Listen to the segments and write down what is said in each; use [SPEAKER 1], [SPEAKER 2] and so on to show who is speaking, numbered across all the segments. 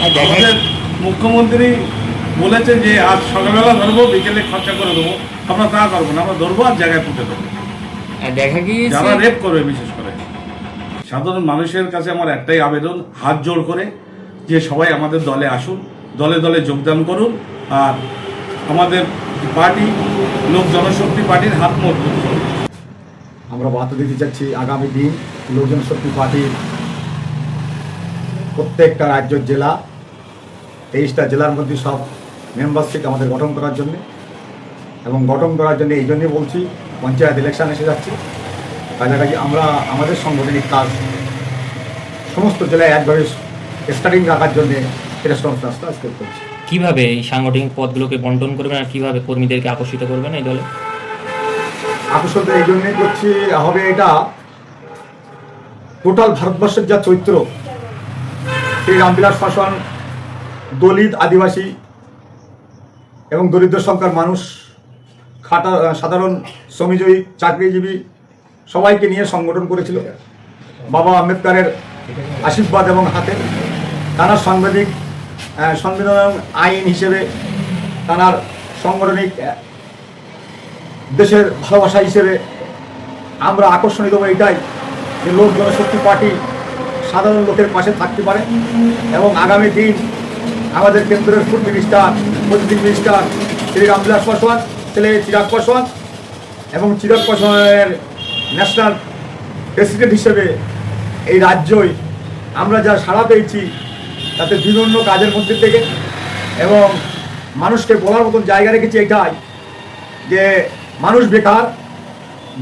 [SPEAKER 1] আমাদের মুখ্যমন্ত্রী বলেছেন যে আজ সকালবেলা ধরবো, বিকেলে খরচা করে দেবো। আমরা তা করবো না, আমরা ধরবো আর জায়গায় পুঁতে দেবো।
[SPEAKER 2] দেখা গিয়েছে
[SPEAKER 1] যারা রেপ করবে, বিশেষ করে সাধারণ মানুষের কাছে আমার একটাই আবেদন, হাত জোড় করে, যে সবাই আমাদের দলে আসুন, দলে দলে যোগদান করুন, আর আমাদের পার্টি লোক জনশক্তি পার্টির হাত মজবুত করুন।
[SPEAKER 3] আমরা বার্তা দিতে চাচ্ছি, আগামী দিন লোক জনশক্তি পার্টির প্রত্যেকটা রাজ্য জেলা 23টা জেলার মধ্যে সব মেম্বারশিপ আমাদের গঠন করার জন্য, এবং গঠন করার জন্য এই জন্যই বলছি, পঞ্চায়েত ইলেকশন এসে যাচ্ছে, কাছাকাছি আমরা আমাদের সাংগঠনিক কাজ সমস্ত জেলায় একভাবে স্টার্টিং রাখার জন্যে এটা সমস্ত আজকে করছি।
[SPEAKER 2] কিভাবে এই সাংগঠনিক পদগুলোকে বন্টন করবেন আর কিভাবে কর্মীদেরকে আকর্ষিত করবেন এই দলে?
[SPEAKER 3] আকর্ষণ এই জন্যই করছি, হবে এটা টোটাল ভারতবর্ষের যা চৈত্র, সেই রামবিলাস পাসওয়ান দলিত, আদিবাসী এবং দরিদ্র সংখ্যার মানুষ, সাধারণ শ্রমিকজীবী, চাকরিজীবী সবাইকে নিয়ে সংগঠন করেছিল। বাবা আম্বেদকরের আশীর্বাদ এবং হাতে তাঁর সংবিধান আইন হিসেবে, তাঁর সাংগঠনিক দেশের ভালোবাসা হিসেবে আমরা আকর্ষণ দেবো এইটাই, যে লোক জনশক্তি পার্টি সাধারণ লোকের পাশে থাকতে পারে, এবং আগামী দিন আমাদের কেন্দ্রের ফুড মিনিস্টার, প্রতিদিন মিনিস্টার শ্রী রামবিলাস পাসওয়ান, ছেলে চিরাগ পাসওয়ান, এবং চিরাগ পাসওয়ানের ন্যাশনাল প্রেসিডেন্ট হিসেবে এই রাজ্যই আমরা যা সাড়া পেয়েছি, তাতে বিভিন্ন কাজের মধ্যে থেকে এবং মানুষকে বলার মতন জায়গা রেখেছি এটাই, যে মানুষ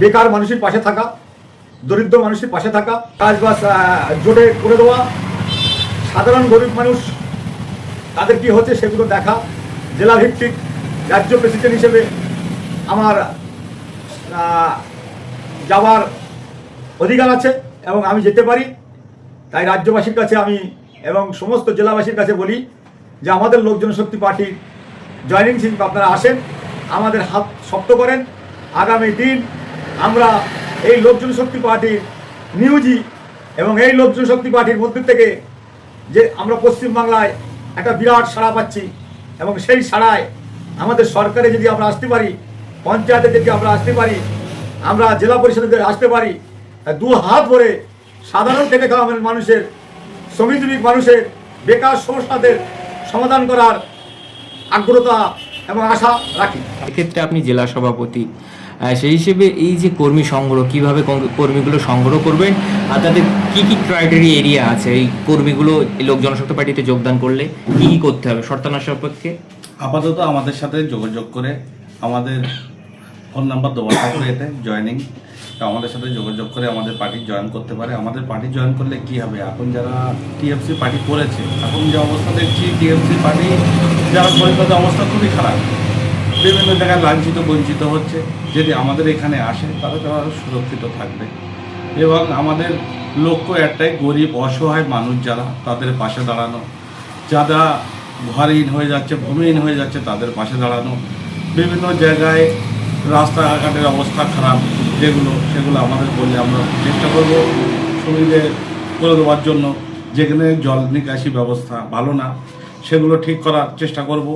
[SPEAKER 3] বেকার মানুষের পাশে থাকা, দরিদ্র মানুষের পাশে থাকা, কাজবাজ জোটে করে দেওয়া, সাধারণ গরিব মানুষ তাদের কি হচ্ছে সেগুলো দেখা। জেলা ভিত্তিক রাজ্য প্রেসিডেন্ট হিসেবে আমার যাওয়ার অধিকার আছে এবং আমি যেতে পারি। তাই রাজ্যবাসীর কাছে আমি এবং সমস্ত জেলাবাসীর কাছে বলি যে আমাদের লোক জনশক্তি পার্টির জয়েনিং শিপ আপনারা আসেন, আমাদের হাত শক্ত করেন। আগামী দিন আমরা এই লোক জনশক্তি পার্টির নিউজি এবং এই লোক জনশক্তি পার্টির মধ্যে থেকে যে আমরা পশ্চিমবাংলায় একটা বিরাট সাড়া পাচ্ছি, এবং সেই সাড়ায় আমাদের সরকারে যদি আমরা আসতে পারি, পঞ্চায়েতে যদি আমরা আসতে পারি, আমরা জেলা পরিষদে আসতে পারি, দু হাত ভরে সাধারণ খেটে খাওয়া মানুষের, শ্রমিকজীবী মানুষের বেকার সমস্যাদের সমাধান করার আগ্রহতা এবং আশা রাখি।
[SPEAKER 2] এক্ষেত্রে আপনি জেলা সভাপতি, সেই হিসেবে এই যে কর্মী সংগ্রহ, কিভাবে কর্মীগুলো সংগ্রহ করবেন আর তাদের কি কি ক্রাইটেরিয়া এরিয়া আছে, এই কর্মীগুলো এই লোক জনশক্তি পার্টিতে যোগদান করলে কি কি করতে হবে শর্তানুর সাপেক্ষে?
[SPEAKER 1] আপাতত আমাদের সাথে যোগাযোগ করে, আমাদের ফোন নাম্বার দেওয়া থাকবে এতে, জয়েনিং, আমাদের সাথে যোগাযোগ করে আমাদের পার্টি জয়েন করতে পারে। আমাদের পার্টি জয়েন করলে কি হবে, এখন যারা টিএমসি পার্টি করেছে, এখন যে অবস্থা দেখছি টিএমসি পার্টি যারা করে তাদের অবস্থা খুবই খারাপ, বিভিন্ন জায়গায় লাঞ্ছিত বঞ্চিত হচ্ছে। যদি আমাদের এখানে আসে তাহলে তারা আরও সুরক্ষিত থাকবে। এবং আমাদের লক্ষ্য একটাই, গরিব অসহায় মানুষ যারা, তাদের পাশে দাঁড়ানো, যারা ঘরহীন হয়ে যাচ্ছে, ভূমিহীন হয়ে যাচ্ছে, তাদের পাশে দাঁড়ানো। বিভিন্ন জায়গায় রাস্তাঘাটের অবস্থা খারাপ, সেগুলো আমাদের বললে আমরা চেষ্টা করব সুবিধে করে দেওয়ার জন্য। যেখানে জল নিকাশি ব্যবস্থা ভালো না, সেগুলো ঠিক করার চেষ্টা করব।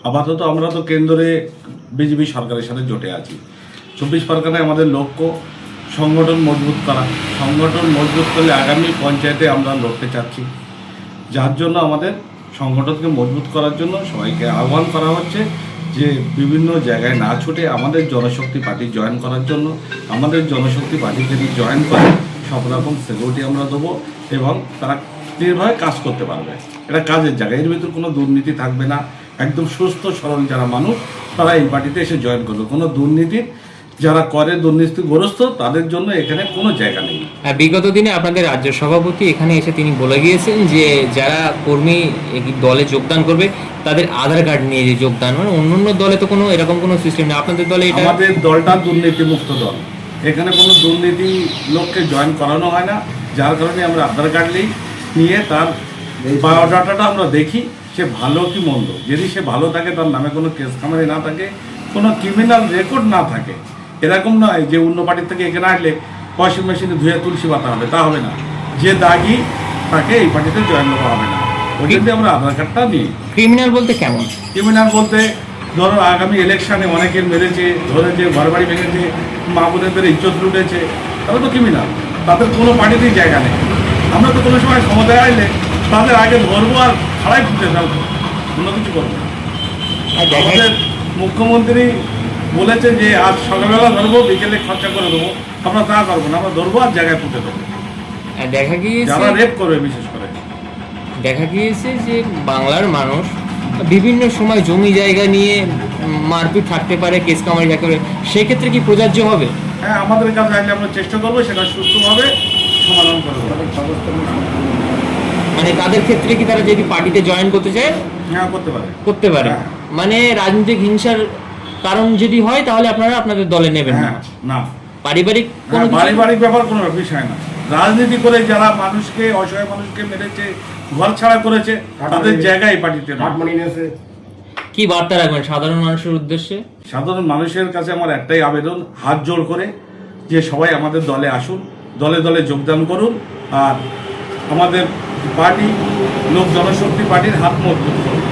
[SPEAKER 1] আপাতত আমরা তো কেন্দ্রে বিজেপি সরকারের সাথে জোটে আছি। 24 পরগনায় আমাদের লক্ষ্য সংগঠন মজবুত করা। সংগঠন মজবুত করলে আগামী পঞ্চায়েতে আমরা লড়তে চাচ্ছি, যার জন্য আমাদের সংগঠনকে মজবুত করার জন্য সবাইকে আহ্বান করা হচ্ছে যে বিভিন্ন জায়গায় না ছুটে আমাদের জনশক্তি পার্টি জয়েন করার জন্য। আমাদের জনশক্তি পার্টি যদি জয়েন করে সব রকম সিকিউরিটি আমরা দেবো এবং তারা নির্ভয়ে কাজ করতে পারবে। এটা কাজের জায়গা, এর ভিতর কোনো দুর্নীতি থাকবে না। একদম সুস্থ সরল যারা মানুষ তারা এই পার্টিতে এসে জয়েন করবে। কোনো দুর্নীতির যারা করে, দুর্নীতিগ্রস্ত, তাদের জন্য এখানে কোনো জায়গা নেই।
[SPEAKER 2] বিগত দিনে আপনাদের রাজ্য সভাপতি এখানে এসে তিনি বলে গিয়েছেন যে যারা কর্মী দলে যোগদান করবে তাদের আধার কার্ড নিয়ে যে যোগদান, মানে অন্য দলে তো কোনো এরকম কোনো সিস্টেম নেই, আপনাদের দলে এটা?
[SPEAKER 1] আমাদের দলটা দুর্নীতিমুক্ত দল, এখানে কোনো দুর্নীতি লোককে জয়েন করানো হয় না। যার কারণে আমরা আধার কার্ড নিয়ে তার বায়োডাটাটা আমরা দেখি, সে ভালো কি মন্দ। যদি সে ভালো থাকে, তার নামে কোনো কেস খামারি না থাকে, কোনো ক্রিমিনাল রেকর্ড না থাকে, এরকম নয় যে অন্য পার্টির থেকে এখানে আসলে ওয়াশিং মেশিনে ধুয়ে তুলসী পাতা হবে, তা হবে না। যে দাগি তাকে এই পার্টিতে জয়েন করা হবে না। ওই জন্য আমরা আধার কার্ডটা নিই।
[SPEAKER 2] ক্রিমিনাল বলতে কেমন?
[SPEAKER 1] ক্রিমিনাল বলতে ধরো আগামী ইলেকশনে অনেকের মেরেছে, ধরেছে, ঘরবাড়ি ভেঙেছে, মা বোনেদের ইজ্জত লুটেছে, তারা তো ক্রিমিনাল, তাদের কোনো পার্টিতেই জায়গা নেই। আমরা তো কোনো সময় ক্ষমতায় আইলে তাদের আগে ধরবো আর ছাড়াই ফুটে ফেলবো, অন্য কিছু করবো না।
[SPEAKER 2] আর দেখা
[SPEAKER 1] আমাদের মুখ্যমন্ত্রী বলেছে যে আজ সকালবেলা ধরবো, বিকেলে খরচা করে দেবো, আমরা তা করবো না, আমরা ধরবো আর জায়গায় পুঁতে দেবো।
[SPEAKER 2] দেখা গিয়েছে
[SPEAKER 1] যারা রেপ করবে বিশেষ করে,
[SPEAKER 2] দেখা গিয়েছে যে বাংলার মানুষ বিভিন্ন সময় জমি জায়গা নিয়ে মারপিট থাকতে পারে, কেস কামারি থাকতে পারে, সেক্ষেত্রে কি প্রযোজ্য হবে?
[SPEAKER 1] হ্যাঁ আমাদের কাছে আইলে আমরা চেষ্টা করবো সেটা সুস্থভাবে সমাধান করবো।
[SPEAKER 2] মানে তাদের ক্ষেত্রে কি তারা যদি পার্টিতে জয়েন করতে চায়
[SPEAKER 1] হ্যাঁ করতে পারে।
[SPEAKER 2] করতে পারে?
[SPEAKER 1] হ্যাঁ।
[SPEAKER 2] মানে রাজনৈতিক হিংসার কারণ যদি হয় তাহলে আপনারা আপনাদের দলে নেবেন না?
[SPEAKER 1] হ্যাঁ না,
[SPEAKER 2] পারিবারিক কোনো কিছু?
[SPEAKER 1] পারিবারিক ব্যাপার কোনো বিষয় না। রাজনীতি করে যারা মানুষকে, অসহায় মানুষকে মেরেছে, ঘর ছাড়া করেছে, তাদের জায়গায় পার্টিতে না।
[SPEAKER 2] কি বার্তা রাখবেন সাধারণ মানুষের উদ্দেশ্যে?
[SPEAKER 1] সাধারণ মানুষের কাছে আমার একটাই আবেদন, হাত জোড় করে, যে সবাই আমাদের দলে আসুন, দলে দলে যোগদান করুন, আর আমাদের পার্টি লোক জনশক্তি পার্টির হাত মজবুত করুন।